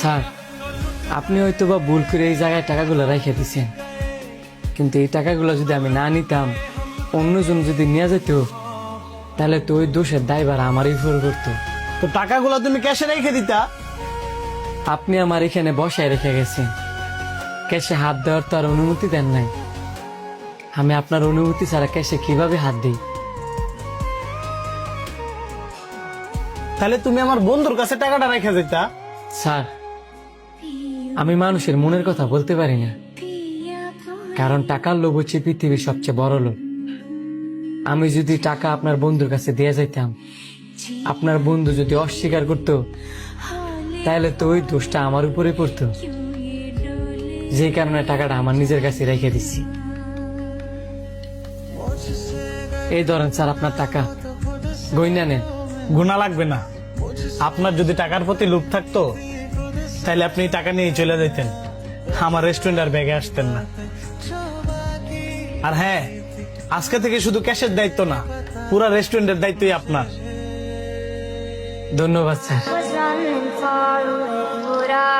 Sir, আপনি হয়তো বা ভুল করে এই জায়গায় টাকাগুলো রেখে দিছেন, কিন্তু এই টাকাগুলো যদি আমি না নিতাম, অন্যজন যদি নিয়ে যেত, তাহলে তো ওই দোষের দায়ভার আমারই উপর করতো। তো টাকাগুলো তুমি ক্যাশে রেখে দিতা। আপনি আমার এখানে বসায় রেখে গেছেন, ক্যাশে হাত দেওয়ার তো আর অনুমতি দেন নাই। আমি আপনার অনুমতি ছাড়া ক্যাশে কিভাবে হাত দিই? তাহলে তুমি আমার বন্ধুর কাছে টাকাটা রেখে দিতা। স্যার, আমি মানুষের মনের কথা বলতে পারি না, কারণ টাকার লোভ হচ্ছে পৃথিবীর সবচেয়ে বড় লোভ। আমি যদি টাকা আপনার বন্ধুর কাছে দিয়ে যাইতাম, আপনার বন্ধু যদি অস্বীকার করতো, তাহলে তো ওই দোষটা আমার উপরে পড়তো। যে কারণে টাকাটা আমার নিজের কাছে রেখে দিচ্ছি। এই ধরেন স্যার আপনার টাকা, গইনা নেন। গুণা লাগবে না। আপনার যদি টাকার প্রতি লোভ থাকতো, তাহলে আপনি টাকা নিয়ে চলে যেতেন, আমার রেস্টুরেন্ট আর ব্যাগে আসতেন না। আর হ্যাঁ, আজকে থেকে শুধু ক্যাশের দায়িত্ব না, পুরা রেস্টুরেন্টের দায়িত্বই আপনার। ধন্যবাদ sir. was running far away, would I